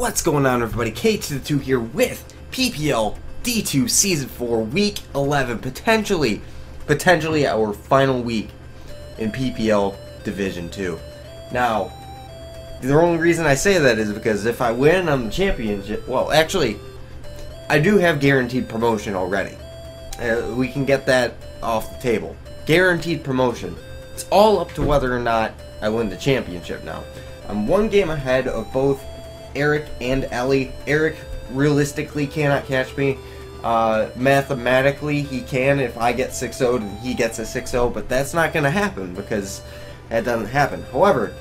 What's going on, everybody? K to the 2 here with PPL D2 Season 4 Week 11, potentially our final week in PPL Division 2. Now, the only reason I say that is because if I win on the championship, well, actually, I do have guaranteed promotion already. We can get that off the table. Guaranteed promotion. It's all up to whether or not I win the championship now. I'm one game ahead of both Eric and Ellie. Eric realistically cannot catch me. Mathematically he can if I get 6-0'd and he gets a 6-0, but that's not going to happen because that doesn't happen. However,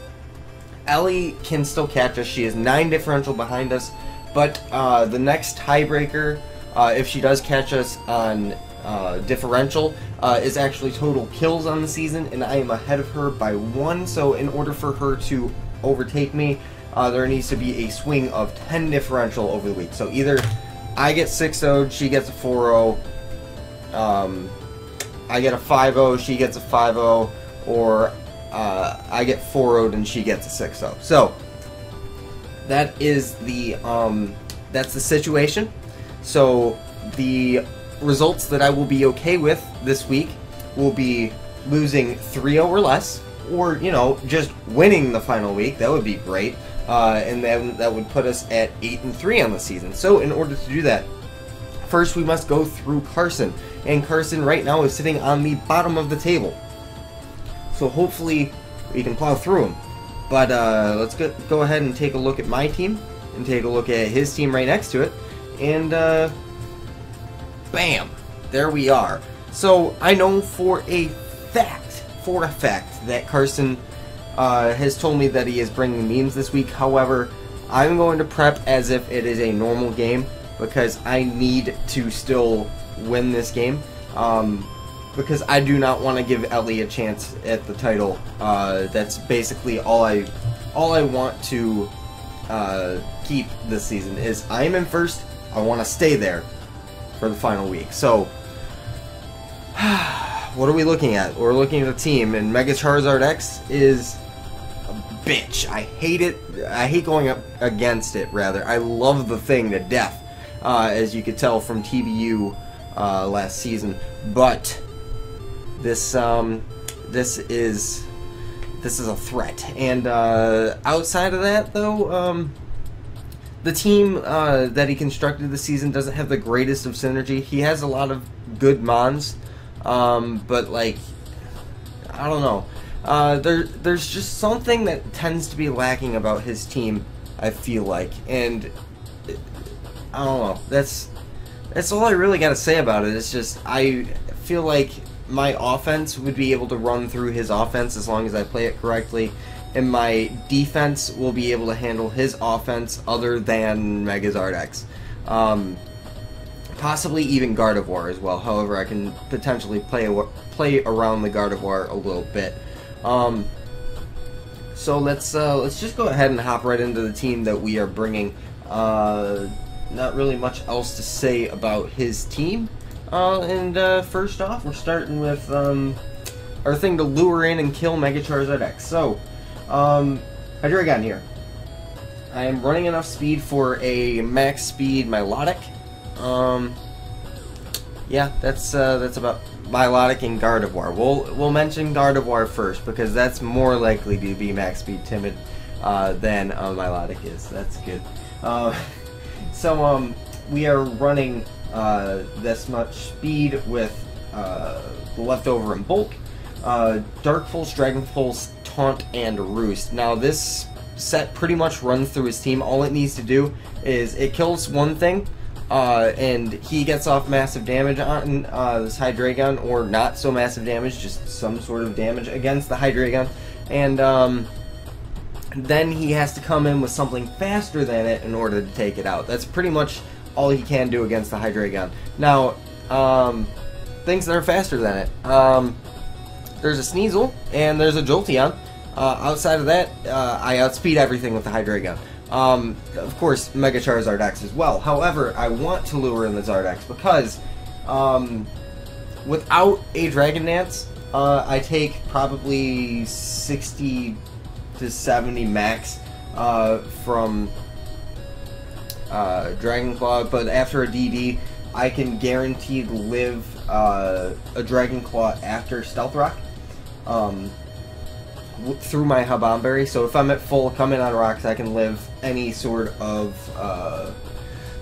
Ellie can still catch us. She is 9 differential behind us, but the next tiebreaker, if she does catch us on differential, is actually total kills on the season, and I am ahead of her by 1. So in order for her to overtake me, there needs to be a swing of 10 differential over the week. So either I get 6-0'd, she gets a 4-0, I get a 5-0, she gets a 5-0, or I get 4-0'd and she gets a 6-0. So that is the that's the situation. So the results that I will be okay with this week will be losing 3-0 or less, or, you know, just winning the final week. That would be great. And then that would put us at 8-3 on the season. So in order to do that, first we must go through Carson. And Carson right now is sitting on the bottom of the table. So hopefully we can plow through him. But let's go ahead and take a look at my team and take a look at his team right next to it. And bam! There we are. So I know for a fact that Carson has told me that he is bringing memes this week. However, I'm going to prep as if it is a normal game because I need to still win this game. Because I do not want to give Ellie a chance at the title. That's basically all I want to keep this season. Is I am in first. I want to stay there for the final week. So what are we looking at? We're looking at a team, and Mega Charizard X is a bitch. I hate it. I hate going up against it, rather. I love the thing to death, as you could tell from TBU last season. But this is a threat. And outside of that, though, the team that he constructed this season doesn't have the greatest of synergy. He has a lot of good mons. But like, I don't know. There's just something that tends to be lacking about his team, I feel like, and I don't know. That's all I really got to say about it. It's just I feel like my offense would be able to run through his offense as long as I play it correctly, and my defense will be able to handle his offense other than Megazard X. Possibly even Gardevoir as well. However, I can potentially play around the Gardevoir a little bit. So let's just go ahead and hop right into the team that we are bringing. Not really much else to say about his team. First off, we're starting with our thing to lure in and kill Mega Charizard X. So, Hydreigon here. I am running enough speed for a max speed Milotic. Yeah, that's about Milotic and Gardevoir. We'll mention Gardevoir first because that's more likely to be max speed timid than Milotic is. That's good. So we are running this much speed with Leftover and Bulk, Dark Pulse, Dragon Pulse, Taunt, and Roost. Now this set pretty much runs through his team. All it needs to do is it kills one thing, and he gets off massive damage on this Hydreigon, or not so massive damage, just some sort of damage against the Hydreigon, and then he has to come in with something faster than it in order to take it out. That's pretty much all he can do against the Hydreigon. Now, things that are faster than it. There's a Sneasel, and there's a Jolteon. Outside of that, I outspeed everything with the Hydreigon. Of course, Mega Charizard X as well. However, I want to lure in the Zardex because without a Dragon Dance, I take probably 60 to 70 max from Dragon Claw, but after a DD, I can guaranteed live a Dragon Claw after Stealth Rock through my Habamberry. So if I'm at full, come in on rocks, I can live any sort of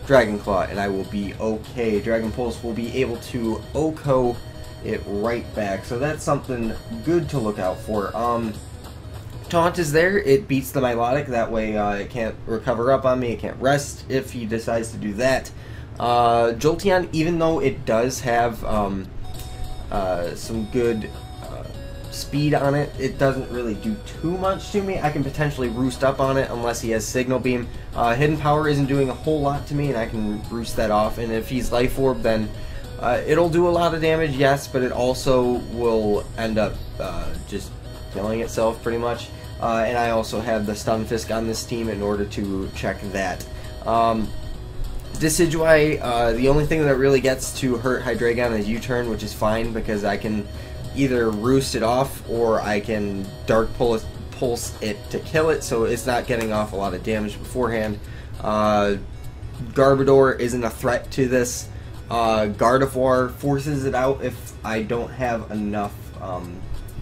Dragon Claw, and I will be okay. Dragon Pulse will be able to OHKO it right back, so that's something good to look out for. Taunt is there, it beats the Milotic, that way it can't recover up on me, it can't rest if he decides to do that. Jolteon, even though it does have some good speed on it, it doesn't really do too much to me. I can potentially roost up on it unless he has Signal Beam. Hidden Power isn't doing a whole lot to me, and I can roost that off, and if he's Life Orb, then it'll do a lot of damage, yes, but it also will end up just killing itself pretty much. And I also have the Stunfisk on this team in order to check that. Decidueye, the only thing that really gets to hurt Hydreigon is U-turn, which is fine because I can either roost it off or I can Dark Pulse it to kill it, so it's not getting off a lot of damage beforehand. Garbodor isn't a threat to this. Gardevoir forces it out if I don't have enough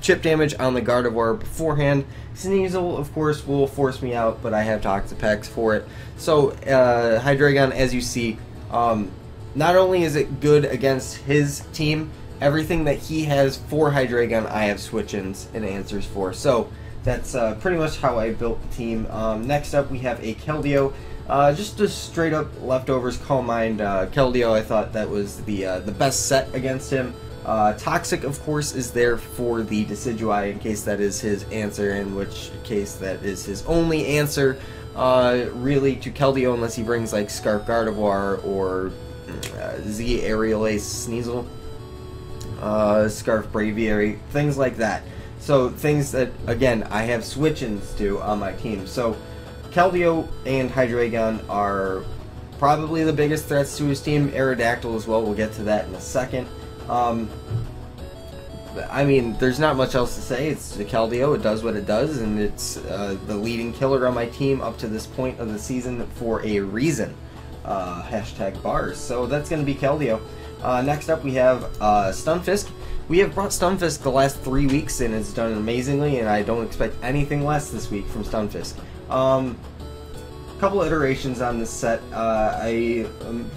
chip damage on the Gardevoir beforehand. Sneasel, of course, will force me out, but I have Toxapex for it. So, Hydreigon, as you see, not only is it good against his team, everything that he has for Hydreigon, I have switch-ins and answers for. So, that's pretty much how I built the team. Next up, we have a Keldeo. Just a straight up leftovers Calm Mind Keldeo. I thought that was the best set against him. Toxic, of course, is there for the Decidueye in case that is his answer, in which case that is his only answer, really, to Keldeo, unless he brings, like, Scarf Gardevoir or Z Aerial Ace Sneasel, Scarf Braviary, things like that. So, things that, again, I have switch-ins to on my team. So, Keldeo and Hydreigon are probably the biggest threats to his team. Aerodactyl as well, we'll get to that in a second. I mean, there's not much else to say. It's the Keldeo, it does what it does, and it's the leading killer on my team up to this point of the season for a reason. Hashtag bars. So that's going to be Keldeo. Next up we have Stunfisk. We have brought Stunfisk the last 3 weeks, and it's done amazingly, and I don't expect anything less this week from Stunfisk. Couple iterations on this set. I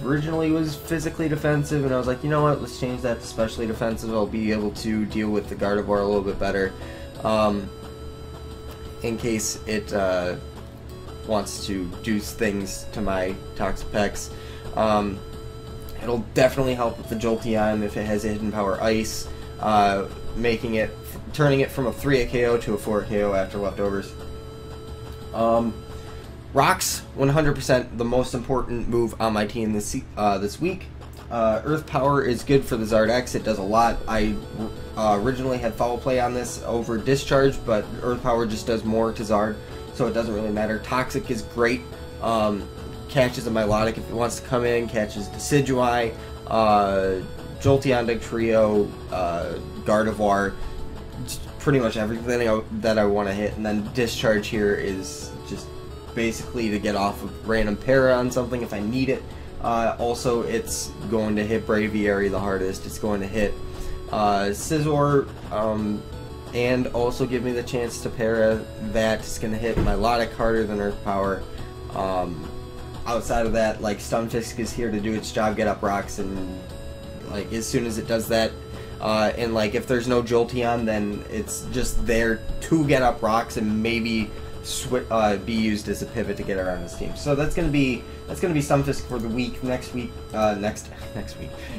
originally was physically defensive, and I was like, you know what, let's change that to specially defensive. I'll be able to deal with the Gardevoir a little bit better, in case it wants to do things to my Toxapex. It'll definitely help with the Jolteon if it has a Hidden Power Ice, turning it from a 3-hit KO to a 4-hit KO after leftovers. Rocks, 100% the most important move on my team this week. Earth Power is good for the Zardex. It does a lot. I originally had Foul Play on this over Discharge, but Earth Power just does more to Zard, so it doesn't really matter. Toxic is great. Catches a Milotic if it wants to come in. Catches Decidueye, Jolteon Dugtrio, Gardevoir. Pretty much everything that I want to hit. And then Discharge here is just basically to get off of random para on something if I need it. Also, it's going to hit Braviary the hardest. It's going to hit Scizor, and also give me the chance to para that. It's going to hit Milotic harder than Earth Power. Outside of that, like, Stunfisk is here to do its job, get up rocks, and like as soon as it does that, and like if there's no Jolteon, then it's just there to get up rocks and maybe be used as a pivot to get around his team. So that's gonna be Stunfisk for the week.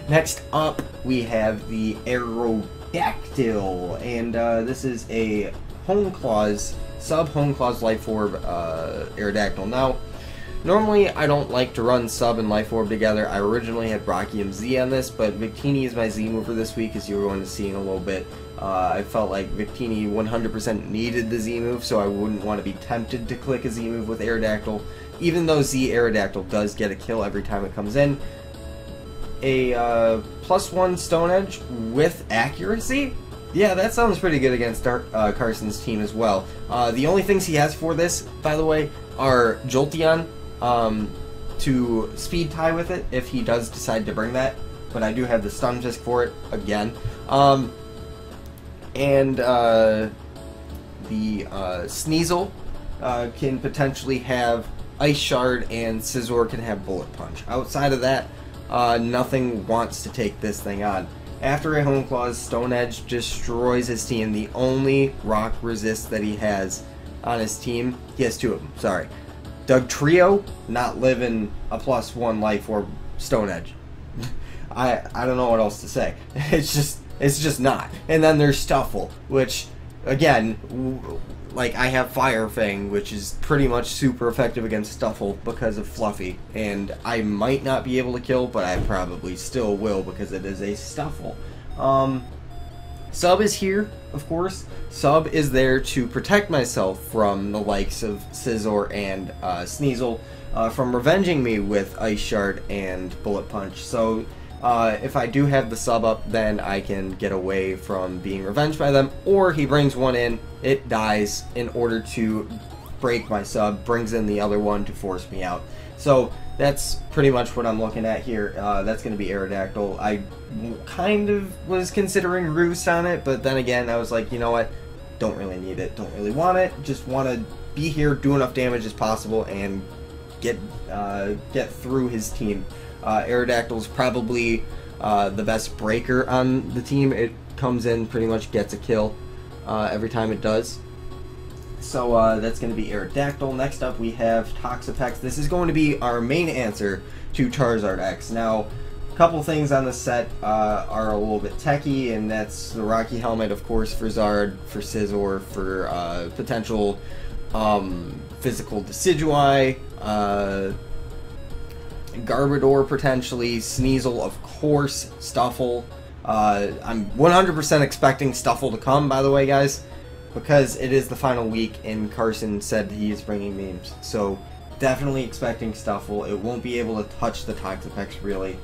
Next up we have the Aerodactyl, and this is a Hone Claws, sub Hone Claws Life Orb Aerodactyl. Now, normally I don't like to run sub and Life Orb together. I originally had Brachyium Z on this, but Victini is my Z mover this week, as you're going to see in a little bit. I felt like Victini 100% needed the Z move, so I wouldn't want to be tempted to click a Z move with Aerodactyl, even though Z Aerodactyl does get a kill every time it comes in. A +1 Stone Edge with accuracy? Yeah, that sounds pretty good against Carson's team as well. The only things he has for this, by the way, are Jolteon, to speed tie with it if he does decide to bring that, but I do have the stun disc for it again. The Sneasel can potentially have Ice Shard, and Scizor can have Bullet Punch. Outside of that, nothing wants to take this thing on. After a Hone Claws, Stone Edge destroys his team. The only rock resist that he has on his team, he has two of them, sorry. Dugtrio, not living a +1 life or Stone Edge. I don't know what else to say. It's just not. And then there's Stuffle, which, again, like, I have Fire Fang, which is pretty much super effective against Stuffle because of Fluffy, and I might not be able to kill, but I probably still will because it is a Stuffle. Sub is here, of course. Sub is there to protect myself from the likes of Scizor and Sneasel from revenging me with Ice Shard and Bullet Punch. So if I do have the sub up, then I can get away from being revenged by them, or he brings one in, it dies in order to break my sub, brings in the other one to force me out. So that's pretty much what I'm looking at here. That's going to be Aerodactyl. I kind of was considering Roost on it, but then again, I was like, you know what? Don't really need it. Don't really want it. Just want to be here, do enough damage as possible, and get through his team. Aerodactyl's probably the best breaker on the team. It comes in, pretty much gets a kill every time it does. So that's going to be Aerodactyl. Next up we have Toxapex. This is going to be our main answer to Charizard X. Now, a couple things on the set are a little bit techy, and that's the Rocky Helmet, of course, for Zard, for Scizor, for potential physical Decidueye, Garbodor potentially, Sneasel of course, Stuffle. I'm 100% expecting Stuffle to come, by the way, guys, because it is the final week and Carson said he is bringing memes. So definitely expecting Stuffle. It won't be able to touch the Toxapex really.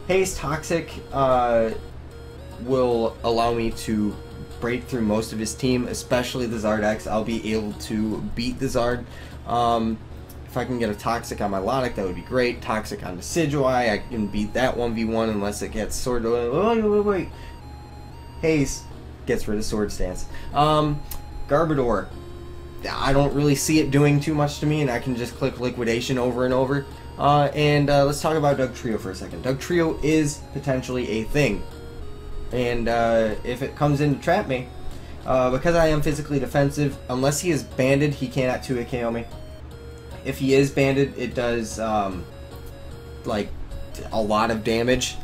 Haze Toxic will allow me to break through most of his team, especially the Zard X. I'll be able to beat the Zard. If I can get a Toxic on my Lodic, that would be great. Toxic on Decidueye, I can beat that 1v1 unless it gets Sword... Wait. Haze gets rid of Sword Stance. Garbodor, I don't really see it doing too much to me, and I can just click Liquidation over and over. Let's talk about Dugtrio for a second. Dugtrio is potentially a thing. And if it comes in to trap me, because I am physically defensive, unless he is banded, he cannot 2-hit KO me. If he is banded, it does like a lot of damage.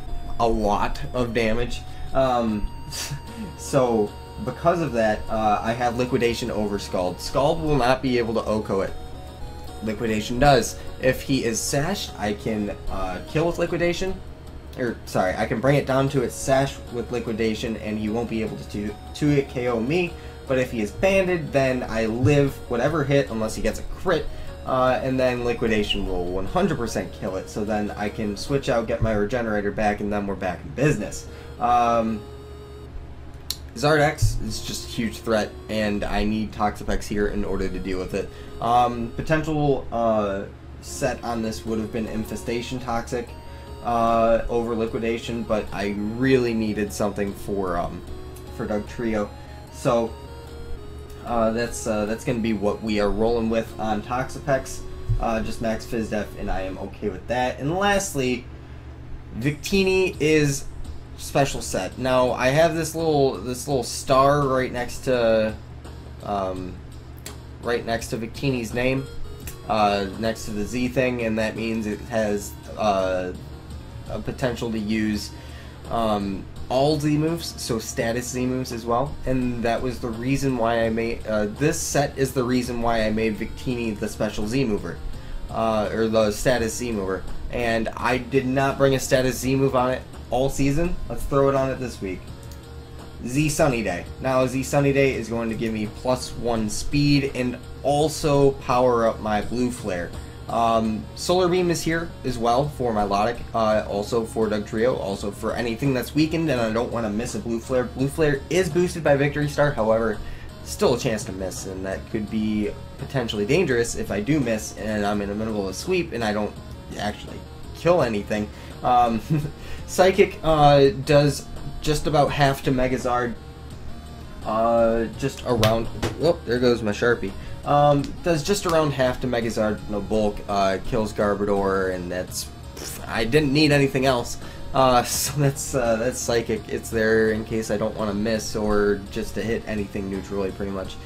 So because of that, I have Liquidation over Scald. Scald will not be able to OHKO it. Liquidation does. If he is sashed, I can kill with Liquidation. Sorry, I can bring it down to its sash with Liquidation, and he won't be able to 2-hit KO me. But if he is banded, then I live whatever hit unless he gets a crit. And then Liquidation will 100% kill it, so then I can switch out, get my Regenerator back, and then we're back in business. Zard X is just a huge threat, and I need Toxapex here in order to deal with it. Potential set on this would have been Infestation Toxic over Liquidation, but I really needed something for Dugtrio. So that's going to be what we are rolling with on Toxapex. Just max Phys Def, and I am okay with that. And lastly, Victini is special set. Now I have this little star right next to Victini's name, next to the Z thing, and that means it has a potential to use all Z moves, so status Z moves as well, and that was the reason why I made this set is the reason why I made Victini the special Z mover, or the status Z mover, and I did not bring a status Z move on it all season. Let's throw it on it this week. Z Sunny Day. Now Z Sunny Day is going to give me +1 speed and also power up my Blue Flare. Solar Beam is here as well for my Lodic, also for Dugtrio, also for anything that's weakened and I don't want to miss a Blue Flare. Blue Flare is boosted by Victory Star, however, still a chance to miss, and that could be potentially dangerous if I do miss and I'm in the middle of a sweep and I don't actually kill anything. Psychic does just about half to Megazard, just around, oh, there goes my Sharpie. Does just around half to Megazard, no bulk, kills Garbodor, and that's, I didn't need anything else. So that's Psychic. It's there in case I don't want to miss or just to hit anything neutrally, pretty much.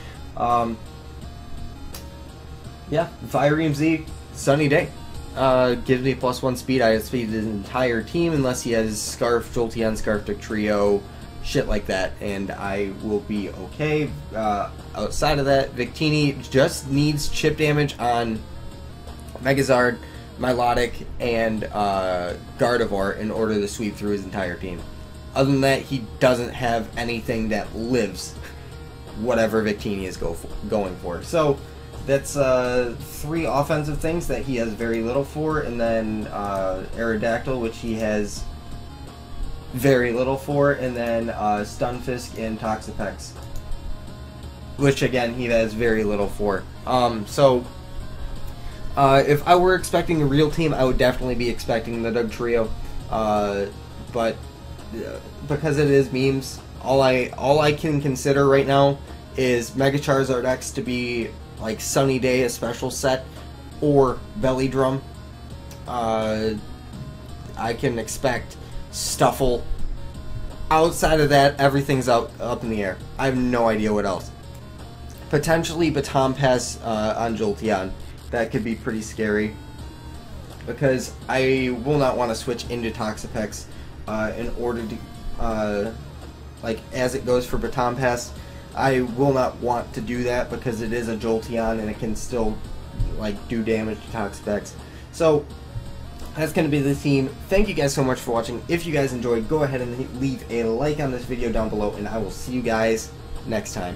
Yeah, Fire Z, sunny day. Gives me +1 speed. I outspeed his entire team unless he has Scarf, Jolteon, Scarf Trio, shit like that, and I will be okay. Outside of that, Victini just needs chip damage on Megazard, Milotic, and Gardevoir in order to sweep through his entire team. Other than that, he doesn't have anything that lives whatever Victini is going for. So that's 3 offensive things that he has very little for, and then Aerodactyl, which he has very little for, and then Stunfisk and Toxapex, which again he has very little for. So if I were expecting a real team, I would definitely be expecting the Doug Trio, but because it is memes, all I can consider right now is Mega Charizard X to be like Sunny Day, a special set, or Belly Drum. I can expect Stuffle. Outside of that, everything's up in the air. I have no idea what else. Potentially Baton Pass on Jolteon. That could be pretty scary, because I will not want to switch into Toxapex in order to, like, as it goes for Baton Pass. I will not want to do that because it is a Jolteon and it can still, like, do damage to Toxapex. So that's going to be the theme. Thank you guys so much for watching. If you guys enjoyed, go ahead and leave a like on this video down below, and I will see you guys next time.